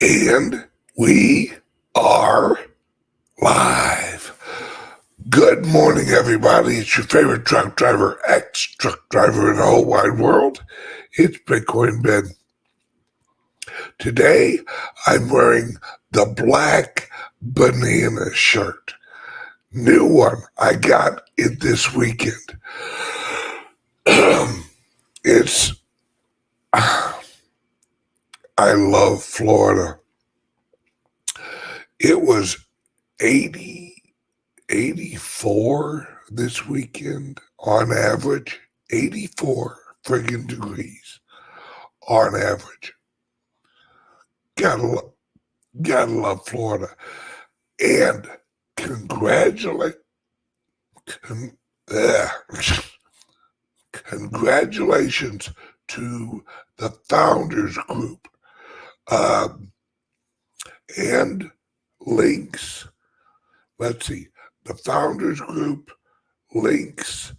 And we are live. Good morning, everybody. It's your favorite truck driver, ex-truck driver in the whole wide world. It's Bitcoin Ben. Today, I'm wearing the black banana shirt. New one. I got it this weekend. It's, I love Florida. It was 84 this weekend on average. 84 friggin' degrees on average. Gotta love Florida. And con- uh, congratulations to the founders group. And links. Let's see. The founders group links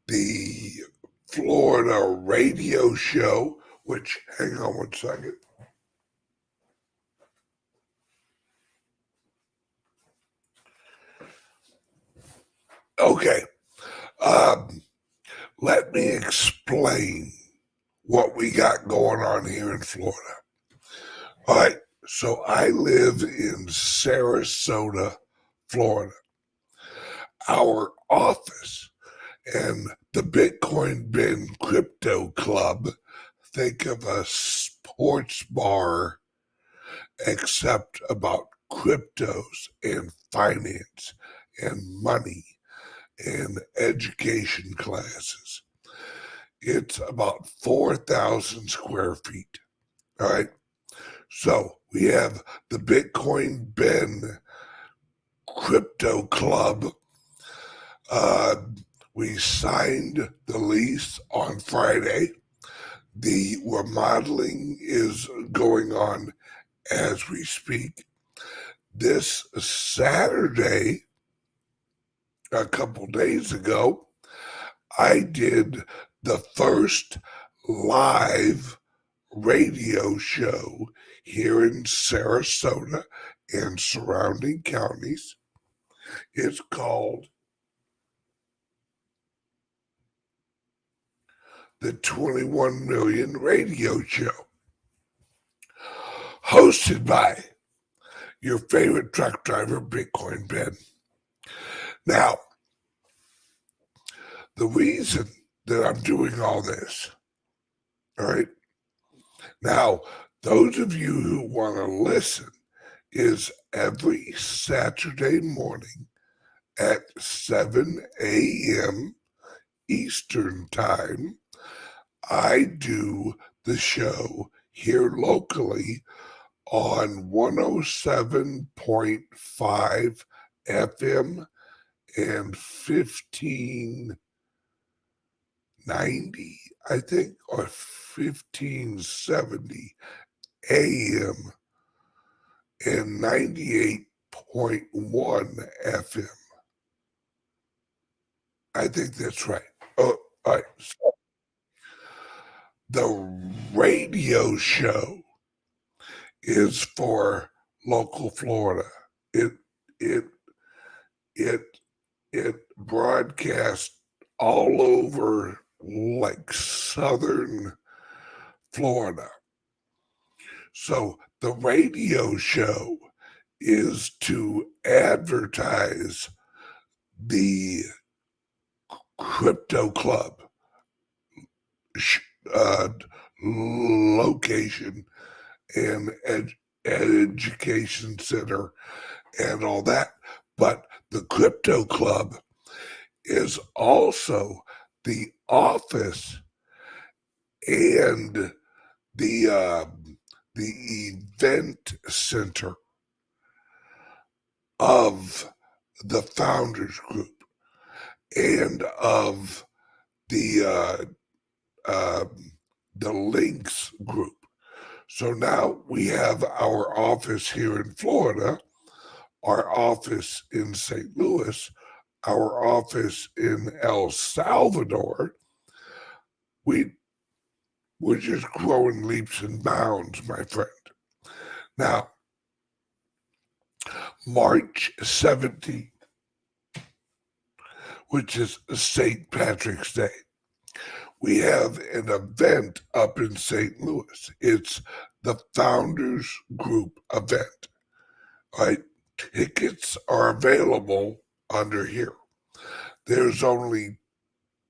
the Florida radio show, which, hang on one second. Okay. Let me explain what we got going on here in Florida. All right. So I live in Sarasota, Florida. Our office and the Bitcoin Ben Crypto Club, think of a sports bar except about cryptos and finance and money and education classes. It's about 4,000 square feet. All right. So we have the Bitcoin Ben Crypto Club. We signed the lease on Friday. The remodeling is going on as we speak. This Saturday, a couple days ago, I did the first live radio show here in Sarasota and surrounding counties. It's called the 21 Million Radio Show, hosted by your favorite truck driver, Bitcoin Ben. Now, the reason that I'm doing all this, all right, now, those of you who want to listen, is every Saturday morning at 7 a.m. Eastern Time. I do the show here locally on 107.5 FM and 1590, I think, or 1570 AM and 98.1 FM. I think that's right. Oh, all right. So the radio show is for local Florida. It it it it broadcasts all over like southern Florida. So the radio show is to advertise the crypto club uh, location and education center and all that. But the crypto club is also the office and the event center of the founders group and of the links group. So now we have our office here in Florida, our office in St. Louis, our office in El Salvador. We're just growing leaps and bounds, my friend. Now, March 17th, which is St. Patrick's Day, we have an event up in St. Louis. It's the Founders Group event. Right? Tickets are available under here. There's only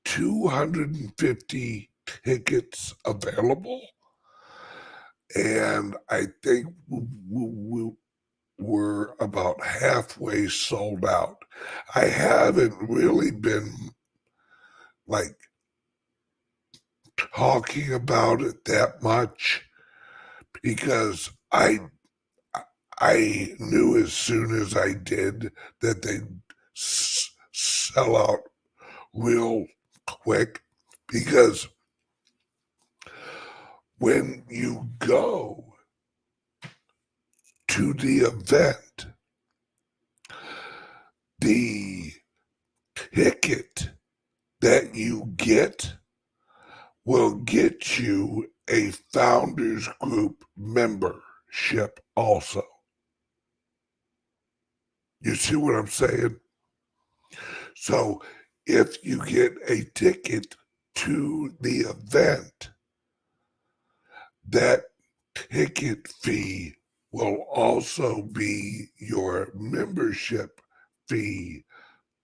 250 tickets available, and I think we're about halfway sold out. I haven't really been like talking about it that much because I knew as soon as I did that they'd sell out real quick, because when you go to the event, the ticket that you get will get you a Founders Group membership also. You see what I'm saying? So if you get a ticket to the event, that ticket fee will also be your membership fee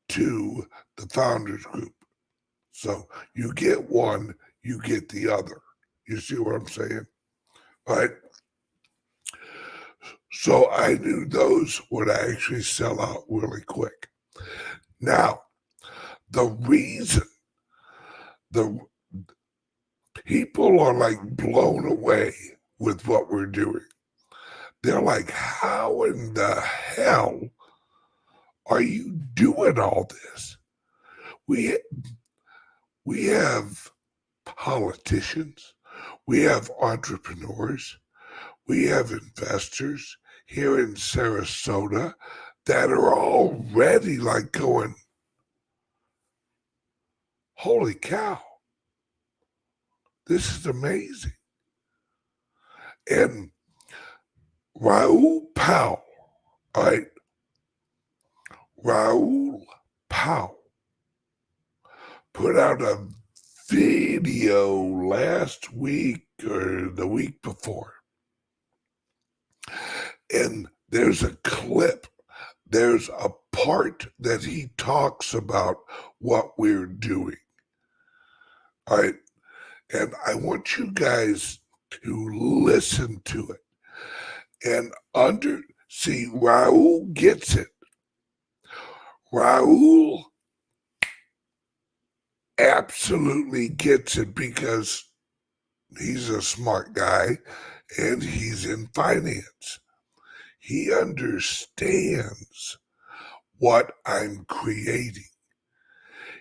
to the Founders Group. So you get one, you get the other. You see what I'm saying? Right? So I knew those would actually sell out really quick. Now, the reason the people are like blown away with what we're doing, they're like, how in the hell are you doing all this? We have politicians, we have entrepreneurs, we have investors here in Sarasota that are already like going, holy cow, this is amazing. And Raoul Pal, right? Raoul Pal put out a video last week or the week before. And there's a clip, there's a part that he talks about what we're doing. All right. And I want you guys to listen to it and see, Raoul gets it. Raoul absolutely gets it because he's a smart guy and he's in finance. He understands what I'm creating.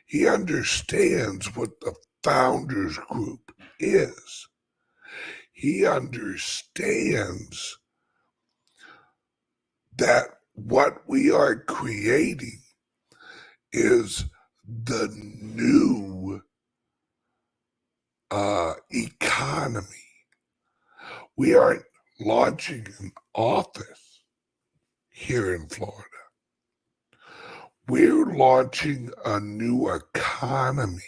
He understands what the Founders Group is. He understands that what we are creating is the new economy. We aren't launching an office here in Florida. We're launching a new economy.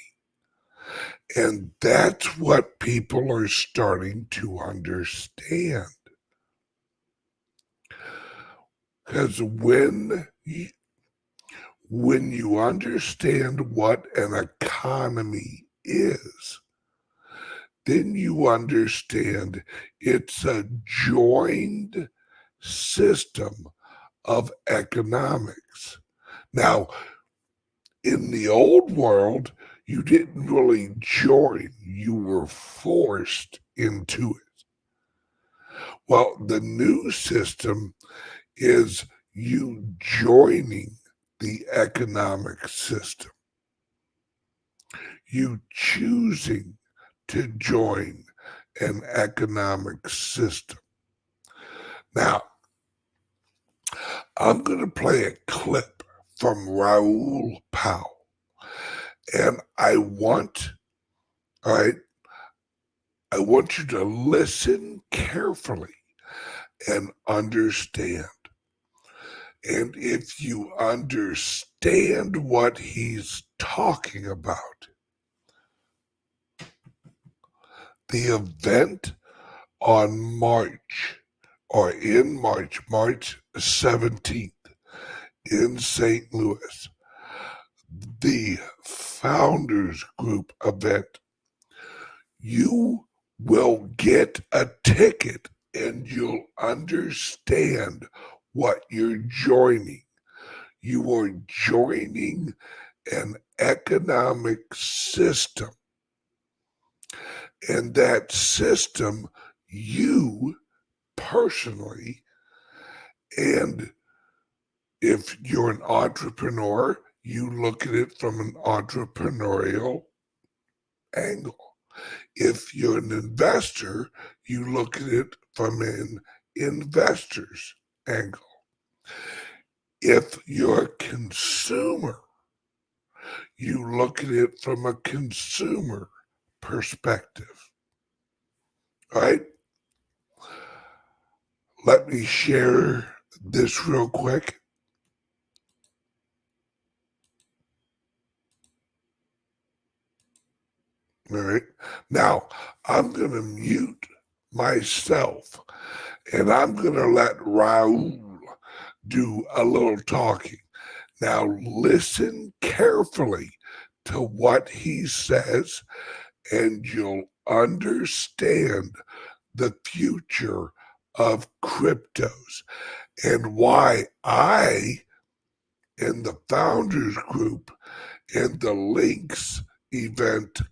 And that's what people are starting to understand. Because when you understand what an economy is, then you understand it's a joined system of economics. Now, in the old world, you didn't really join, you were forced into it. Well, the new system is you joining the economic system, you choosing to join an economic system. Now, I'm going to play a clip from Raoul Pal, and I want you to listen carefully and understand. And if you understand what he's talking about, the event on March 17th in St. Louis, the Founders Group event, you will get a ticket and you'll understand what you're joining. You are joining an economic system. And that system, you personally, and if you're an entrepreneur, you look at it from an entrepreneurial angle. If you're an investor, you look at it from an investor's angle. If you're a consumer, you look at it from a consumer perspective. All right? Let me share this real quick. All right. Now, I'm going to mute myself and I'm going to let Raul do a little talking. Now, listen carefully to what he says, and you'll understand the future of cryptos and why I and the Founders Group and the Links event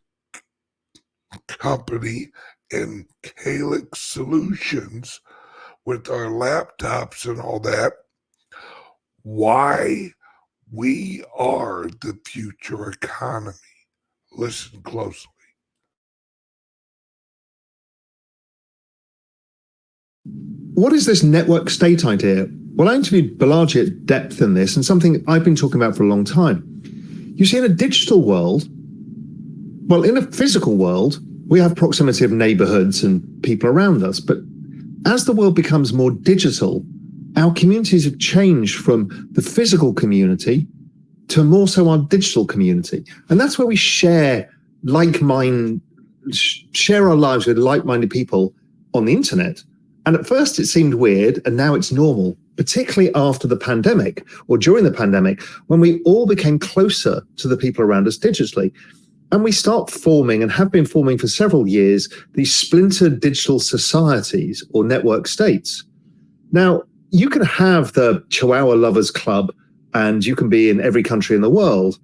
company and CALIX Solutions with our laptops and all that, why we are the future economy. Listen closely. What is this network state idea? Well, I interviewed Balaji at depth in this, and something I've been talking about for a long time. You see, in a digital world, well, in a physical world, we have proximity of neighborhoods and people around us. But as the world becomes more digital, our communities have changed from the physical community to more so our digital community. And that's where we share our lives with like-minded people on the internet. And at first it seemed weird, and now it's normal, particularly after the pandemic or during the pandemic, when we all became closer to the people around us digitally. And we start forming, and have been forming for several years, these splintered digital societies or network states. Now, you can have the Chihuahua Lovers Club, and you can be in every country in the world,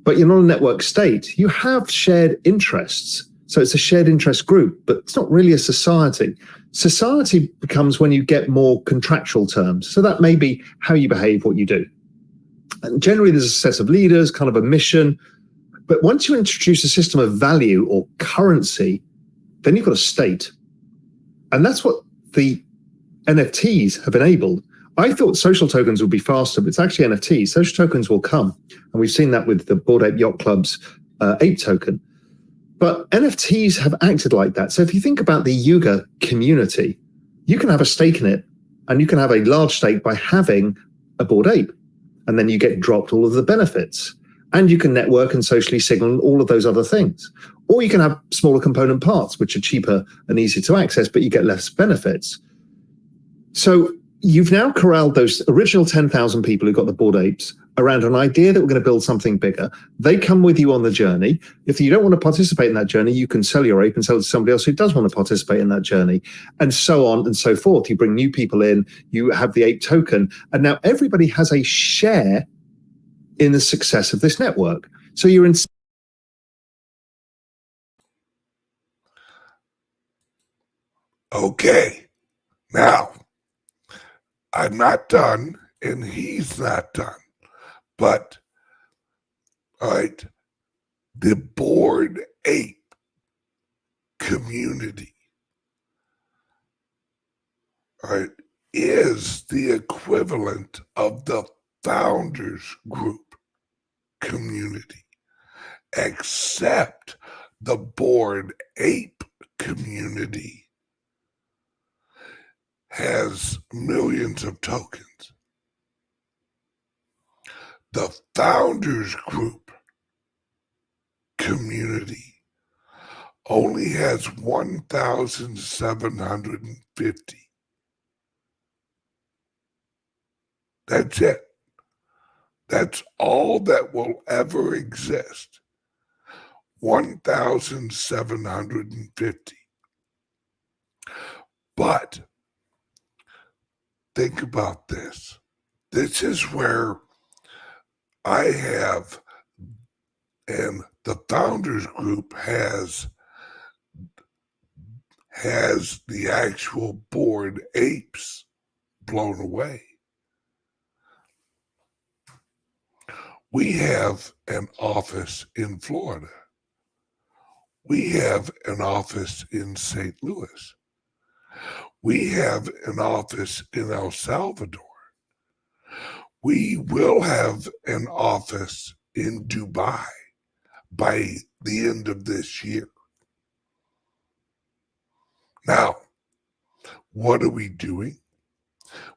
but you're not a network state. You have shared interests. So it's a shared interest group, but it's not really a society. Society becomes when you get more contractual terms. So that may be how you behave, what you do. And generally there's a set of leaders, kind of a mission. But once you introduce a system of value or currency, then you've got a state. And that's what the NFTs have enabled. I thought social tokens would be faster, but it's actually NFTs. Social tokens will come. And we've seen that with the Bored Ape Yacht Club's ape token. But NFTs have acted like that. So if you think about the Yuga community, you can have a stake in it, and you can have a large stake by having a Bored Ape. And then you get dropped all of the benefits. And you can network and socially signal all of those other things. Or you can have smaller component parts, which are cheaper and easier to access, but you get less benefits. So you've now corralled those original 10,000 people who got the Bored Apes around an idea that we're going to build something bigger. They come with you on the journey. If you don't want to participate in that journey, you can sell your ape and sell it to somebody else who does want to participate in that journey, and so on and so forth. You bring new people in, you have the ape token, and now everybody has a share in the success of this network. So you're in. Okay, now I'm not done and he's not done, but all right, the Bored Ape community, all right, is the equivalent of the Founders Group community, except the Bored Ape community has millions of tokens. The Founders Group community only has 1,750. That's it. That's all that will ever exist. 1,750. But think about this. This is where I have, and the Founders Group has the actual Bored Apes blown away. We have an office in Florida. We have an office in St. Louis. We have an office in El Salvador. We will have an office in Dubai by the end of this year. Now, what are we doing?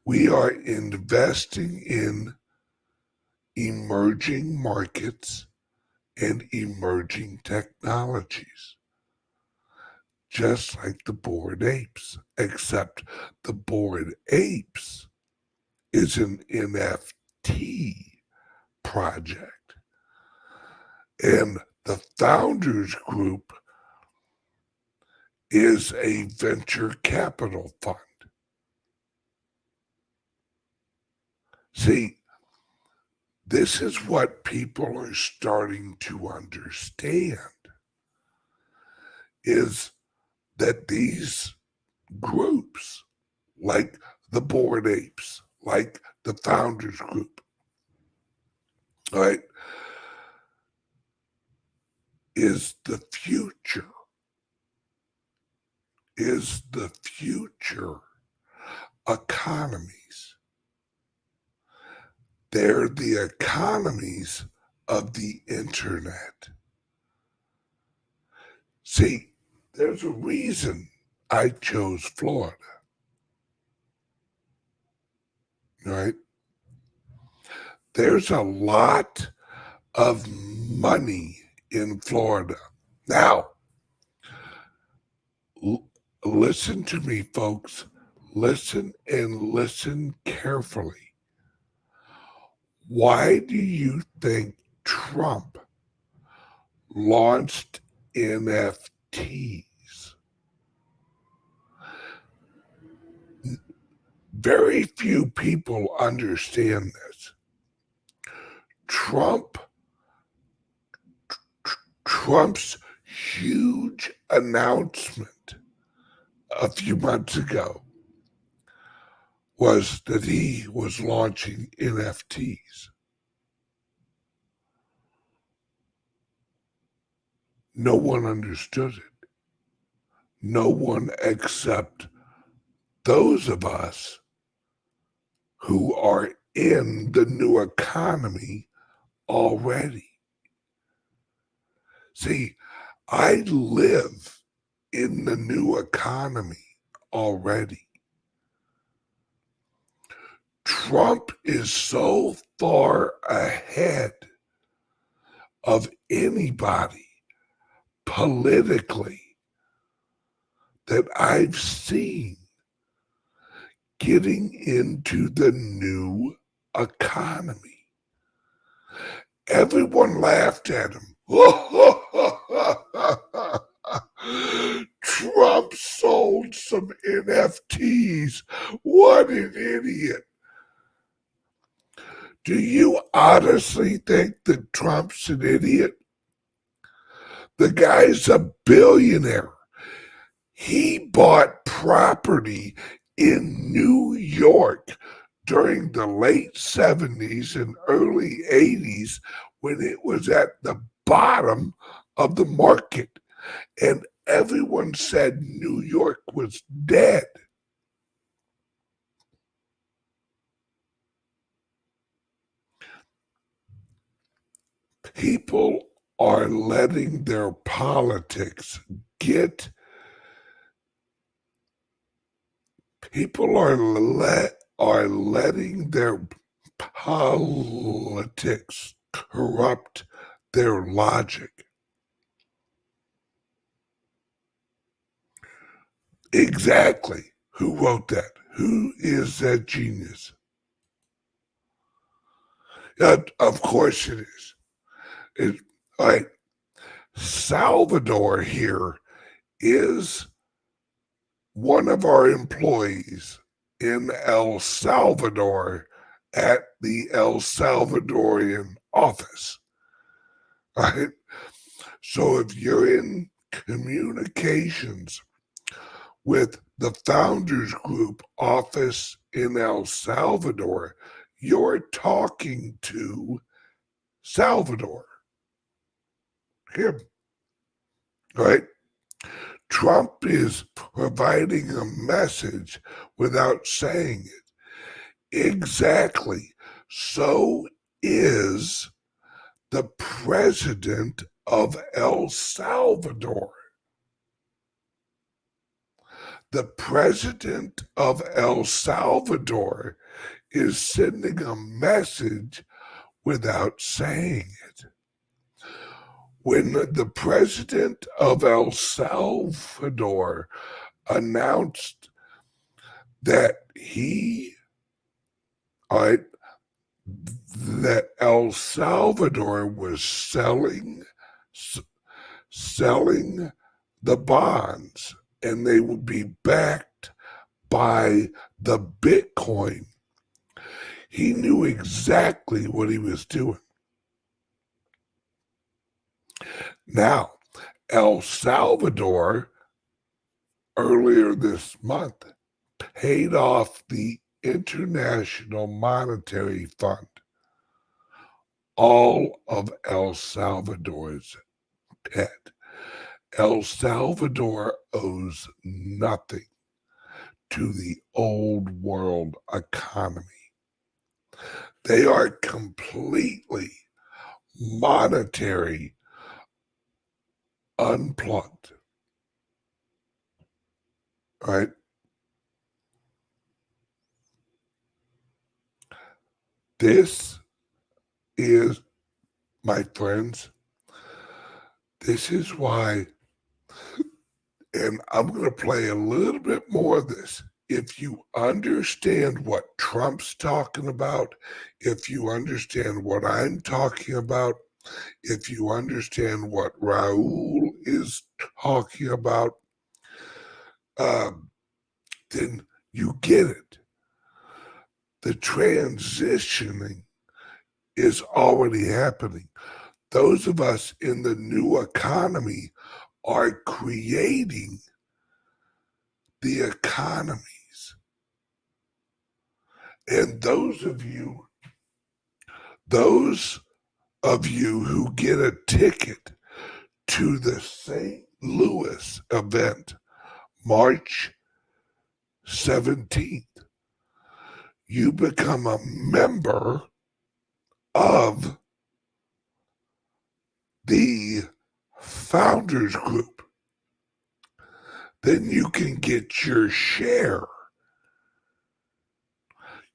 We are investing in emerging markets and emerging technologies, just like the Bored Apes, except the Bored Apes is an NFT project. And the Founders Group is a venture capital fund. See, this is what people are starting to understand, is that these groups, like the Bored Apes, like the Founders Group, right, is the future economies. They're the economies of the internet. See, there's a reason I chose Florida, right? There's a lot of money in Florida. Now, listen to me, folks. Listen and listen carefully. Why do you think Trump launched NFTs? Very few people understand this. Trump's huge announcement a few months ago was that he was launching NFTs. No one understood it. No one except those of us who are in the new economy already. See, I live in the new economy already. Trump is so far ahead of anybody politically that I've seen getting into the new economy. Everyone laughed at him. Trump sold some NFTs. What an idiot. Do you honestly think that Trump's an idiot? The guy's a billionaire. He bought property in New York during the late 70s and early 80s when it was at the bottom of the market. And everyone said New York was dead. People are letting their politics get People are letting their politics corrupt their logic. Exactly. Who wrote that? Who is that genius? Of course it is. It, like Salvador here is one of our employees in El Salvador at the El Salvadorian office. Right? So if you're in communications with the Founders Group office in El Salvador, you're talking to Salvador, him, right? Trump is providing a message without saying it. Exactly. So is the president of El Salvador. The president of El Salvador is sending a message without saying it. When the president of El Salvador announced that that El Salvador was selling the bonds and they would be backed by the Bitcoin, he knew exactly what he was doing. Now, El Salvador, earlier this month, paid off the International Monetary Fund all of El Salvador's debt. El Salvador owes nothing to the old world economy. They are completely monetary unplugged. Right? This is, my friends, this is why, and I'm going to play a little bit more of this. If you understand what Trump's talking about, if you understand what I'm talking about, if you understand what Raul is talking about, then you get it. The transitioning is already happening. Those of us in the new economy are creating the economies. And those of you who get a ticket to the St. Louis event, March 17th, you become a member of the Founders Group. Then you can get your share.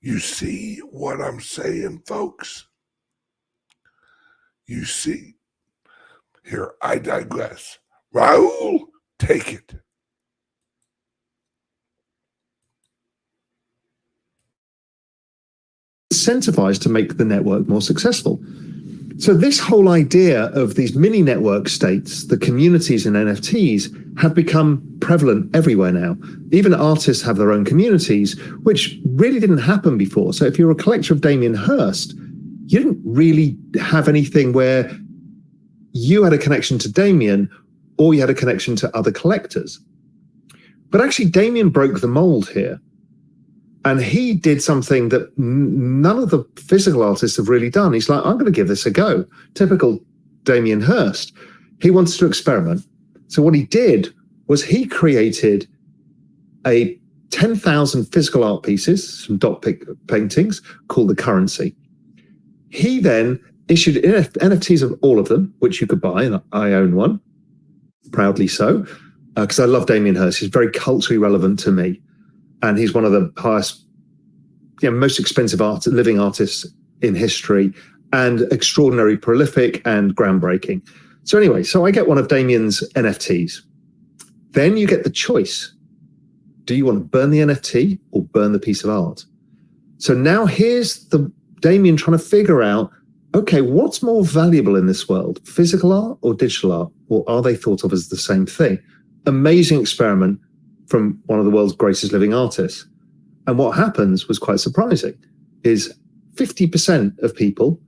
You see what I'm saying, folks? You see? Here, I digress. Raul, take it. Incentivized to make the network more successful. So this whole idea of these mini network states, the communities in NFTs, have become prevalent everywhere now. Even artists have their own communities, which really didn't happen before. So if you're a collector of Damien Hirst, you didn't really have anything where you had a connection to Damien or you had a connection to other collectors. But actually, Damien broke the mold here. And he did something that none of the physical artists have really done. He's like, I'm going to give this a go. Typical Damien Hirst. He wanted to experiment. So what he did was he created a 10,000 physical art pieces, some dot paintings called the Currency. He then issued NFTs of all of them, which you could buy, and I own one, proudly so, because I love Damien Hirst. He's very culturally relevant to me. and he's one of the highest, most expensive living artists in history, and extraordinarily prolific and groundbreaking. So anyway, so I get one of Damien's NFTs. Then you get the choice. Do you want to burn the NFT or burn the piece of art? So now here's the Damien trying to figure out, okay, what's more valuable in this world, physical art or digital art? Or are they thought of as the same thing? Amazing experiment from one of the world's greatest living artists. And what happens was quite surprising, is 50% of people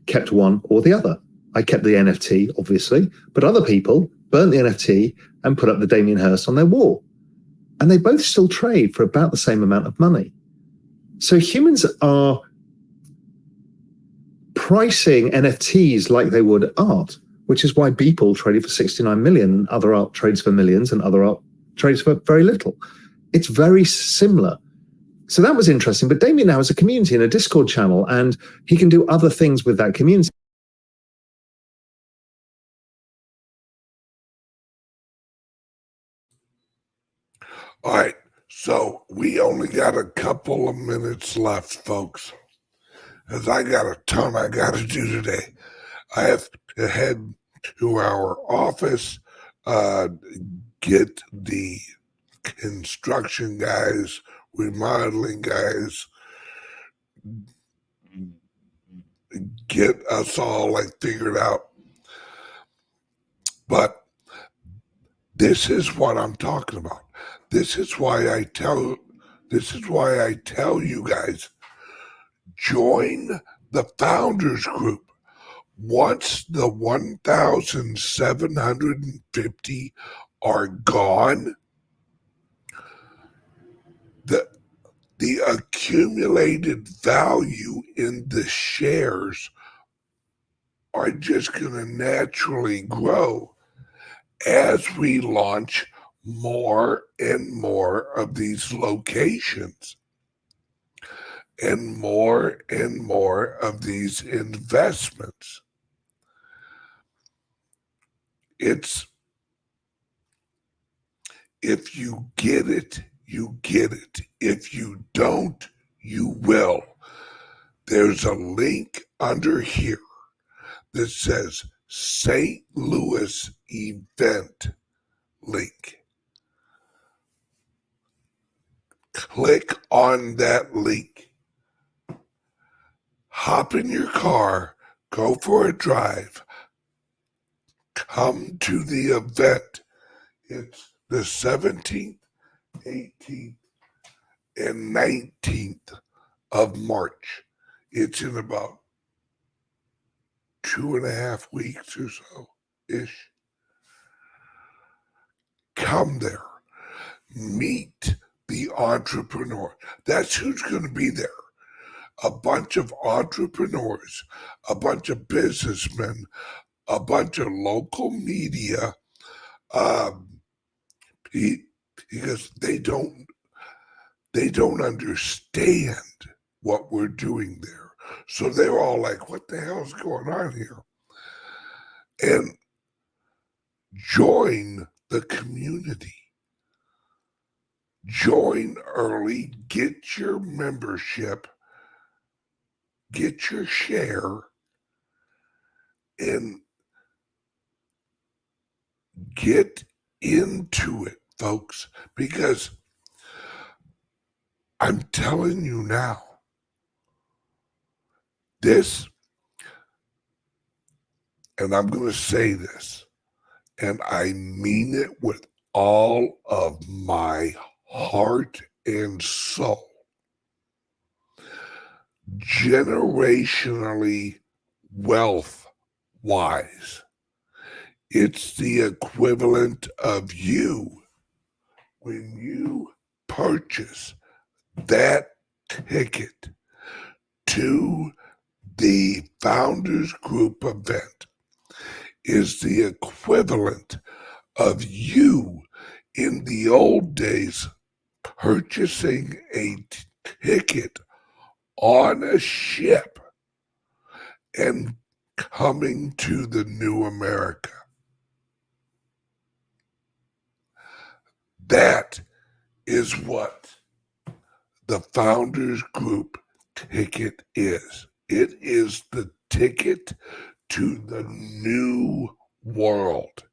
kept one or the other. I kept the NFT, obviously, but other people burnt the NFT and put up the Damien Hirst on their wall. And they both still trade for about the same amount of money. So humans are pricing NFTs like they would art, which is why Beeple traded for 69 million, other art trades for millions, and other art trades for very little. It's very similar. So that was interesting. But Damien now has a community and a Discord channel, and he can do other things with that community. All right, so we only got a couple of minutes left, folks, because I got a ton I got to do today. I have to head to our office, get the construction guys, remodeling guys, get us all like figured out. But this is what I'm talking about. This is why I tell you guys, join the founders group. Once the 1,750 are gone, the accumulated value in the shares are just going to naturally grow as we launch more and more of these locations and more of these investments. It's, if you get it, you get it. If you don't, you will. There's a link under here that says St. Louis event link. Click on that link. Hop in your car, go for a drive, come to the event. It's the 17th, 18th, and 19th of March. It's in about 2.5 weeks or so ish. Come there, meet the entrepreneur. That's who's going to be there. A bunch of entrepreneurs, a bunch of businessmen, a bunch of local media, because they don't understand what we're doing there. So they're all like, what the hell's going on here? And join the community. Join early, get your membership, get your share, and get into it, folks, because I'm telling you now, this, and I'm going to say this, and I mean it with all of my heart and soul. Generationally, wealth-wise, it's the equivalent of you when you purchase that ticket to the Founders Group event is the equivalent of you in the old days purchasing a ticket on a ship and coming to the new America. That is what the Founders Group ticket is. It is the ticket to the new world.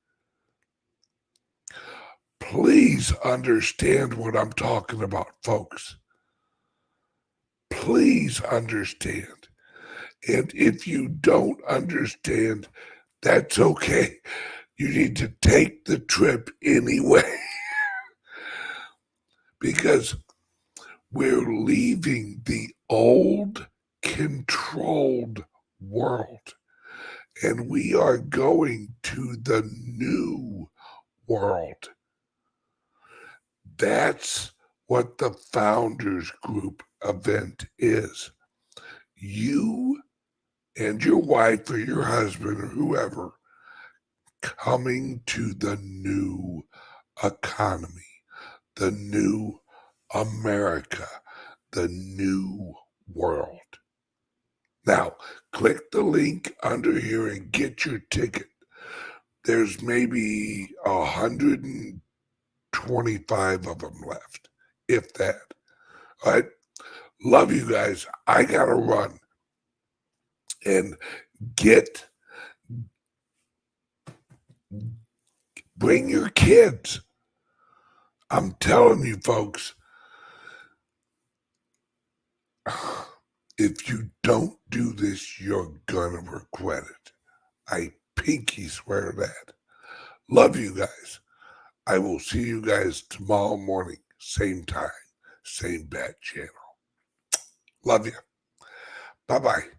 Please understand what I'm talking about, folks. Please understand. And if you don't understand, that's okay. You need to take the trip anyway. Because we're leaving the old controlled world and we are going to the new world. That's what the Founders Group event is. You and your wife or your husband or whoever coming to the new economy, the new America, the new world. Now, click the link under here and get your ticket. There's maybe 125 of them left, if that. All right. Love you guys. I got to run and bring your kids. I'm telling you, folks, if you don't do this, you're gonna regret it. I pinky swear that. Love you guys. I will see you guys tomorrow morning, same time, same bad channel. Love you. Bye-bye.